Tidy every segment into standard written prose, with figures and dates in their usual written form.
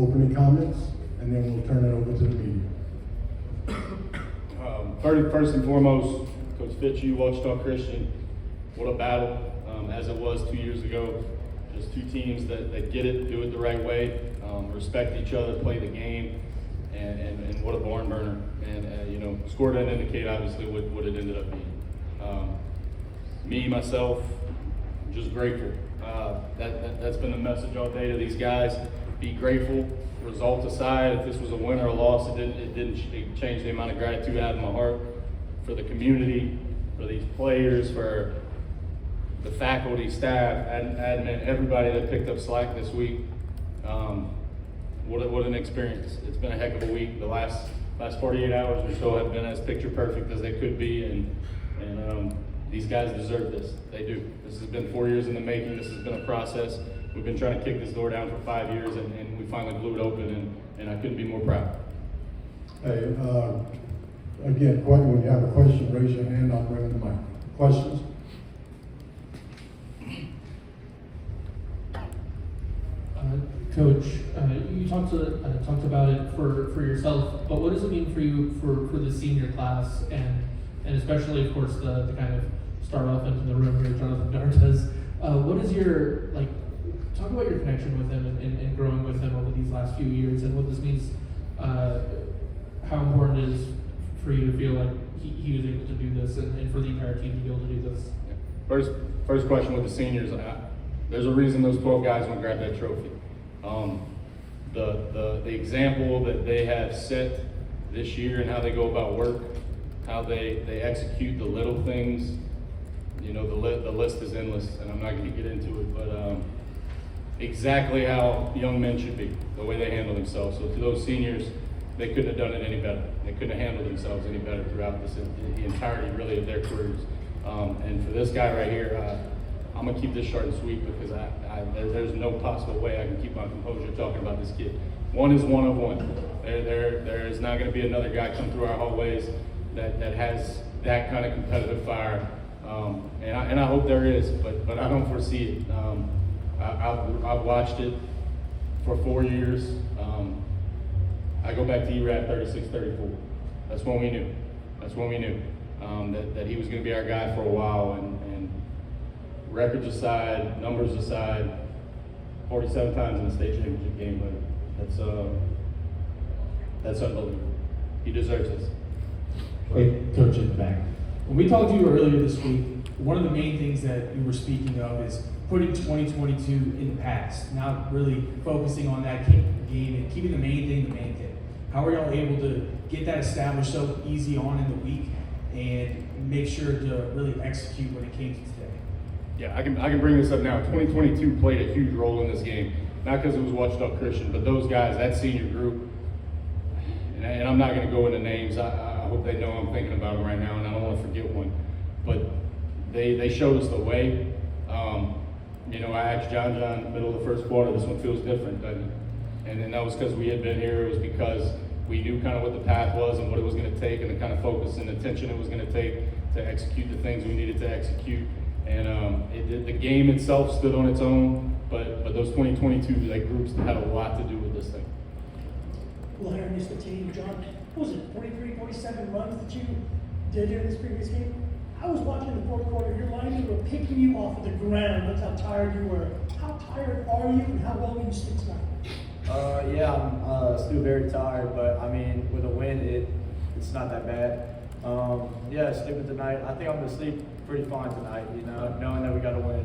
opening comments, and then we'll turn it over to the media. First and foremost, Coach Fitch, Wichita Christian, what a battle, as it was 2 years ago. Just two teams that get it, do it the right way, respect each other, play the game, and what a barn burner. And you know, score doesn't indicate obviously what it ended up being. Myself, just grateful. That's been the message all day to these guys. Be grateful. Result aside, if this was a win or a loss, it didn't change the amount of gratitude I have in my heart for the community, for these players, for the faculty, staff, admin, everybody that picked up slack this week. What an experience. It's been a heck of a week. The last 48 hours or so have been as picture perfect as they could be, and these guys deserve this. They do. This has been 4 years in the making. This has been a process. We've been trying to kick this door down for 5 years, and we finally blew it open, and I couldn't be more proud. Hey, again, when you have a question, raise your hand. I'll bring the mic. Questions? Coach, you talked about it for yourself, but what does it mean for you for the senior class, and especially, of course, the kind of start off into the room here, Jonathan D'Artes. What is your, talk about your connection with him and growing with him over these last few years, and what this means, how important it is for you to feel like he was able to do this, and for the entire team to be able to do this. First question with the seniors. There's a reason those 12 guys went and grabbed that trophy. The example that they have set this year and how they go about work, how they execute the little things. You know, the list is endless, and I'm not going to get into it, but exactly how young men should be, the way they handle themselves. So to those seniors, they couldn't have done it any better. They couldn't have handled themselves any better throughout the entirety, really, of their careers. And for this guy right here, I'm gonna keep this short and sweet because there's no possible way I can keep my composure talking about this kid. One is one of one. There is not gonna be another guy come through our hallways that has that kind of competitive fire. And I hope there is, but I don't foresee it. I've watched it for 4 years. I go back to ERAD 36-34. That's when we knew. That he was going to be our guy for a while. And records aside, numbers aside, 47 times in the state championship game, but that's unbelievable. He deserves this. Hey, Coach in the back. When we talked to you earlier this week, one of the main things that you were speaking of is putting 2022 in the past, not really focusing on that game and keeping the main thing the main thing. How are y'all able to get that established so easy on in the week and make sure to really execute when it came to today? Yeah, I can bring this up now. 2022 played a huge role in this game, not because it was Wichita Christian, but those guys, that senior group, and I'm not going to go into names. I hope they know I'm thinking about them right now, and I don't want to forget one. But they showed us the way. You know, I asked John in the middle of the first quarter, this one feels different, doesn't it? And that was because we had been here. It was because we knew kind of what the path was and what it was going to take and the kind of focus and attention it was going to take to execute the things we needed to execute. And the game itself stood on its own, but those 2022 groups had a lot to do with this thing. Well, Larry, Mr. Team, John, what was it, 43, 47 runs that you did during this previous game? I was watching the fourth quarter, your linemen were picking you off of the ground. That's how tired you were. How tired are you, and how well can you sleep tonight? Yeah, I'm still very tired, but I mean, with a win, it's not that bad. Yeah, sleeping tonight, I think I'm gonna sleep pretty fine tonight, you know, knowing that we got to win.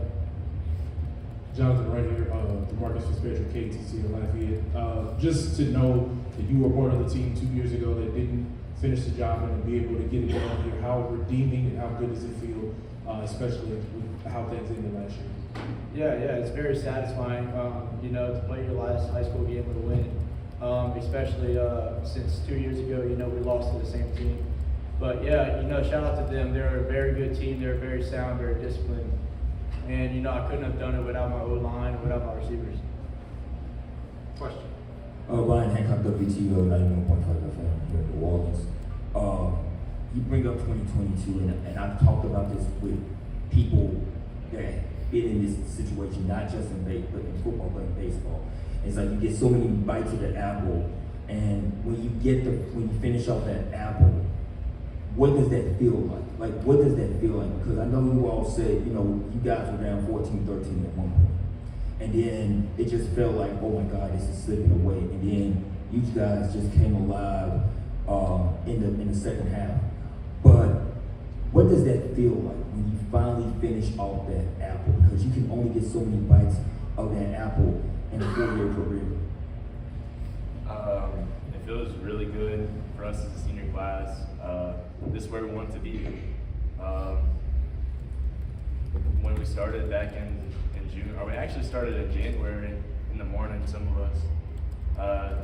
Jonathan, right here, Marcus Fitzpatrick, KTC in Lafayette. Just to know that you were part of the team 2 years ago that didn't finish the job and to be able to get it done here, how redeeming and how good does it feel, especially with how things ended last year? Yeah, it's very satisfying, you know, to play your last high school game with a win, especially since 2 years ago, you know, we lost to the same team. But yeah, you know, shout out to them. They're a very good team. They're very sound, very disciplined. And, you know, I couldn't have done it without my O-line, without my receivers. Question. Ryan Hancock, WTO 91.5 FM here in New Orleans. You bring up 2022, and I've talked about this with people that have been in this situation, not just in but in football, but in baseball. It's like you get so many bites of the apple, and when you finish off that apple, what does that feel like? Like, what does that feel like? Because I know you all said, you know, you guys were down 14-13 at one point. And then it just felt like, oh my God, this is slipping away. And then you guys just came alive in the second half. But what does that feel like when you finally finish off that apple? Because you can only get so many bites of that apple in a 4-year career. It feels really good for us as a senior class. This is where we want to be. When we started back in June, or we actually started in January in the morning, some of us,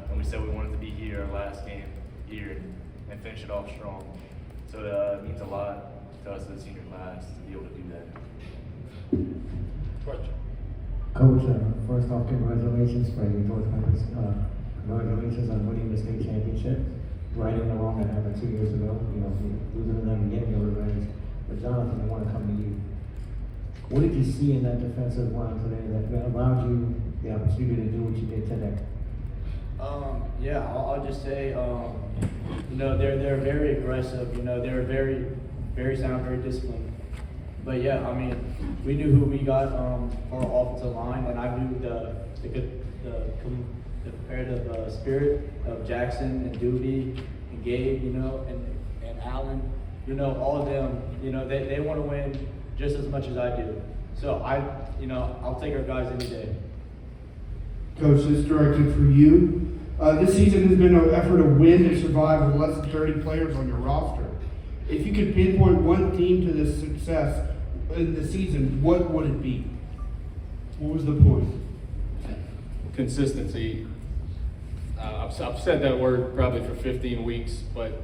and we said we wanted to be here our last game here and finish it off strong. So it means a lot to us as a senior class to be able to do that. Question. Coach, first off, congratulations for your George Peppers. Congratulations on winning the state championship. Right in the wrong that happened 2 years ago. You know, losing to them and getting your revenge. But Jonathan, I want to come to you. What did you see in that defensive line today that allowed you the opportunity to do what you did today? Yeah, I'll just say, you know, they're very aggressive. You know, they're very sound, very disciplined. But yeah, I mean, we knew who we got for our offensive line, and I knew the comparative spirit of Jackson and Doobie and Gabe, you know, and Allen. You know, all of them. You know, they want to win just as much as I do. So I'll take our guys any day. Coach, this is directed for you. This season has been an effort to win and survive with less than 30 players on your roster. If you could pinpoint one theme to this success in the season, what would it be? What was the point? Consistency. I've said that word probably for 15 weeks, but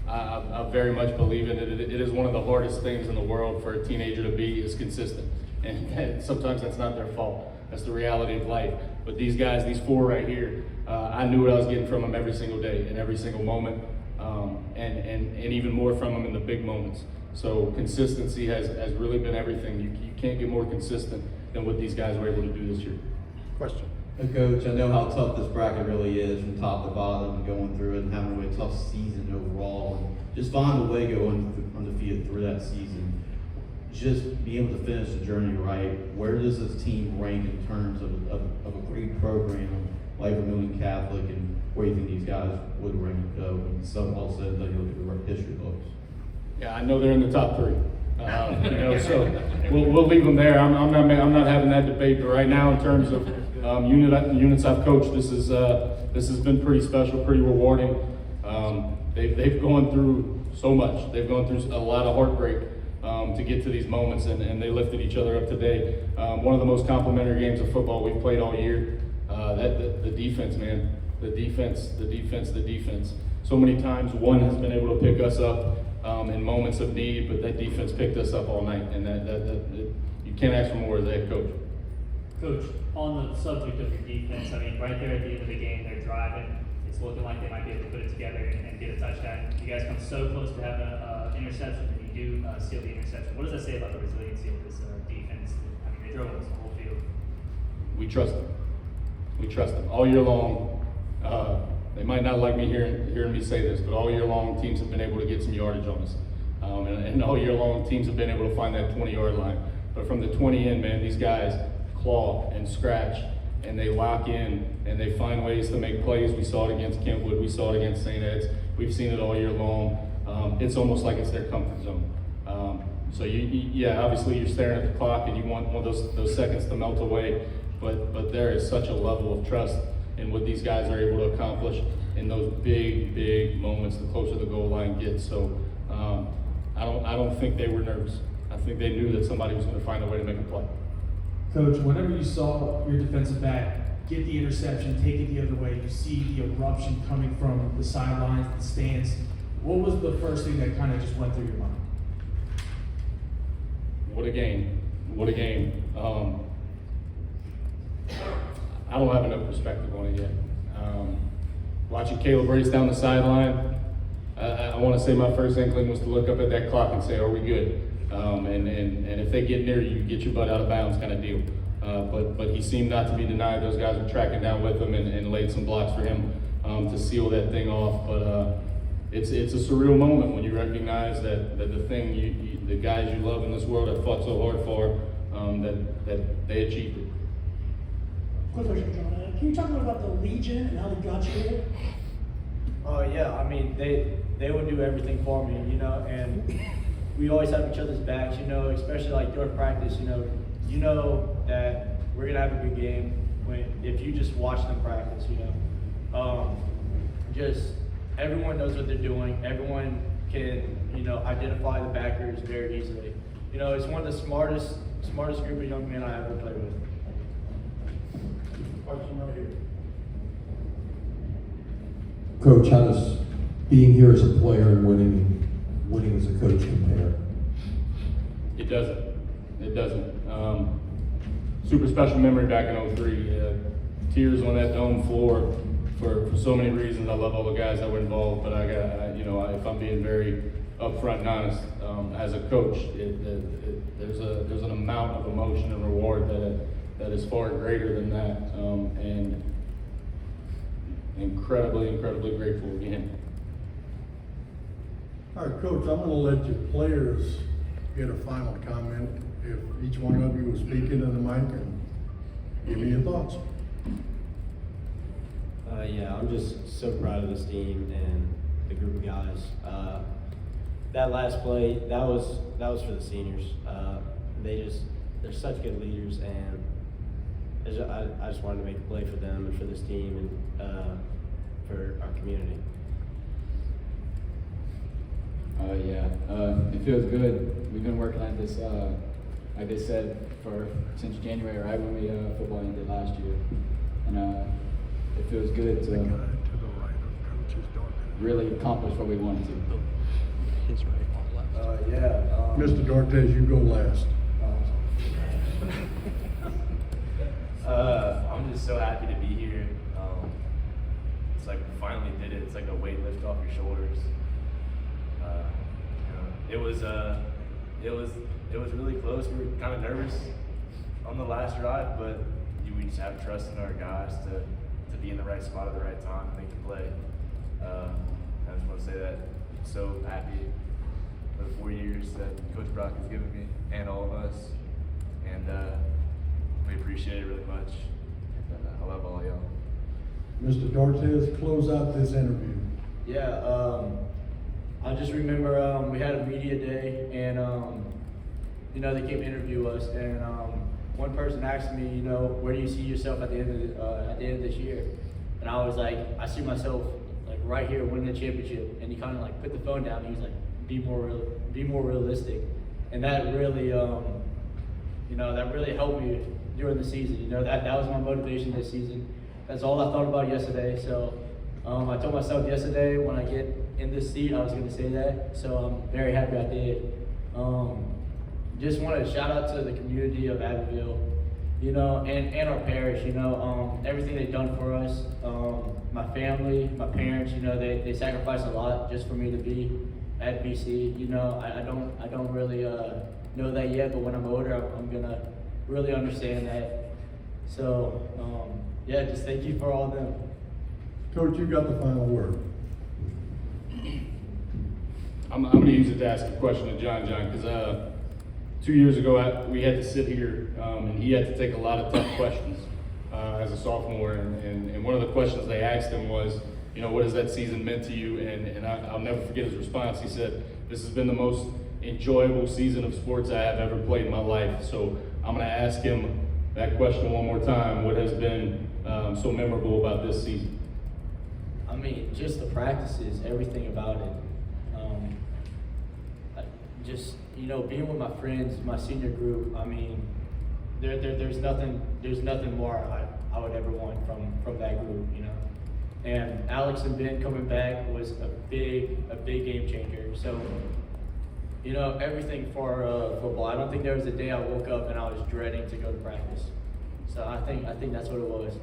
I very much believe in it. It is one of the hardest things in the world for a teenager to be is consistent. And sometimes that's not their fault. That's the reality of life. But these guys, these 4 right here, I knew what I was getting from them every single day, in every single moment, and even more from them in the big moments. So consistency has really been everything. You can't get more consistent than what these guys were able to do this year. Question. Hey, Coach, I know how tough this bracket really is from top to bottom and going through it and having a really tough season overall. And just find a way going undefeated through that season. Just be able to finish the journey right. Where does this team rank in terms of a great program like Vermilion Catholic, and where do you think these guys would rank when some all said that you look at the history books? Yeah, I know they're in the top 3. So we'll leave them there. I'm not having that debate. But right now, in terms of units I've coached, this has been pretty special, pretty rewarding. They've gone through so much. They've gone through a lot of heartbreak to get to these moments, and they lifted each other up today. One of the most complimentary games of football we've played all year. The defense, man, the defense. So many times one has been able to pick us up in moments of need, but that defense picked us up all night, and you can't ask for more as a head coach. Coach, on the subject of your defense, I mean, right there at the end of the game, they're driving. It's looking like they might be able to put it together and get a touchdown. You guys come so close to having an interception, and you do steal the interception. What does that say about the resiliency of this defense? I mean, they drove us the whole field. We trust them. We trust them all year long. They might not like me hearing me say this, but all year long teams have been able to get some yardage on us. And all year long teams have been able to find that 20-yard line. But from the 20 in, man, these guys claw and scratch, and they lock in, and they find ways to make plays. We saw it against Kentwood. We saw it against St. Ed's. We've seen it all year long. It's almost like it's their comfort zone. So obviously you're staring at the clock, and you want one of those seconds to melt away. But there is such a level of trust in what these guys are able to accomplish in those big moments the closer the goal line gets. So I don't think they were nervous. I think they knew that somebody was going to find a way to make a play. Coach, whenever you saw your defensive back get the interception, take it the other way, you see the eruption coming from the sidelines, the stands, what was the first thing that kind of just went through your mind? What a game. What a game. I don't have enough perspective on it yet. Watching Caleb race down the sideline, I want to say my first inkling was to look up at that clock and say, are we good? And if they get near you, get your butt out of bounds kind of deal. But he seemed not to be denied. Those guys were tracking down with him and laid some blocks for him to seal that thing off. But it's a surreal moment when you recognize that the thing the guys you love in this world have fought so hard for, that they achieved it. Quick question, John. Can you talk a little about the Legion and how they got you here? Oh yeah, I mean they would do everything for me, you know, and we always have each other's backs, you know, especially like during practice, you know that we're gonna have a good game if you just watch them practice, you know. Just everyone knows what they're doing. Everyone can, you know, identify the backers very easily. You know, it's one of the smartest group of young men I ever played with. Question right here. Coach, how does being here as a player and winning as a coach compare? It doesn't. Super special memory back in 03. Tears on that dome floor for so many reasons. I love all the guys that were involved, but if I'm being very upfront and honest, as a coach, there's an amount of emotion and reward that is far greater than that, and incredibly grateful again. All right, Coach, I'm gonna let your players get a final comment. If each one of you will speak into the mic and give me your thoughts. Yeah, I'm just so proud of this team and the group of guys. That last play, that was for the seniors. They're such good leaders, and I just wanted to make a play for them and for this team and for our community. It feels good. We've been working on this, like they said, since January, right, when we football ended last year, and it feels good to really accomplish what we wanted to. Mr. Dortez, you go last. I'm just so happy to be here. It's like we finally did it. It's like a weight lift off your shoulders. It was really close. We were kind of nervous on the last drive, but we just have trust in our guys to be in the right spot at the right time and make the play. I just want to say that I'm so happy for the 4 years that Coach Broc has given me and all of us, and we appreciate it really much. And I love all y'all. Mr. Dortez, close out this interview. Yeah, I just remember we had a media day, and they came to interview us, and one person asked me, where do you see yourself at the end of this year? And I was like, I see myself like right here winning the championship. And he kind of like put the phone down. And he was like, be more realistic. And that really, that really helped me during the season. That was my motivation this season. That's all I thought about yesterday. So I told myself yesterday when I get in this seat, I was going to say that. So I'm very happy I did. Just want to shout out to the community of Abbeville, and our parish, everything they've done for us. My family, my parents, they sacrificed a lot just for me to be at BC. I don't really know that yet, but when I'm older, I'm gonna really understand that. So, just thank you for all of them. Coach, you got the final word. I'm going to use it to ask a question to John, because 2 years ago we had to sit here and he had to take a lot of tough questions as a sophomore, and one of the questions they asked him was, what has that season meant to you? And I'll never forget his response. He said, this has been the most enjoyable season of sports I have ever played in my life. So I'm going to ask him that question one more time. What has been so memorable about this season? I mean, just the practices, everything about it. Just being with my friends, my senior group. I mean, there's nothing more I would ever want from that group. And Alex and Ben coming back was a big game changer. So, everything for football. I don't think there was a day I woke up and I was dreading to go to practice. So I think that's what it was.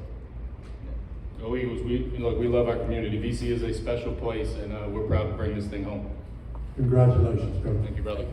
Go Eagles! We love our community. VC is a special place, and we're proud to bring this thing home. Congratulations, Coach. Thank you, brother.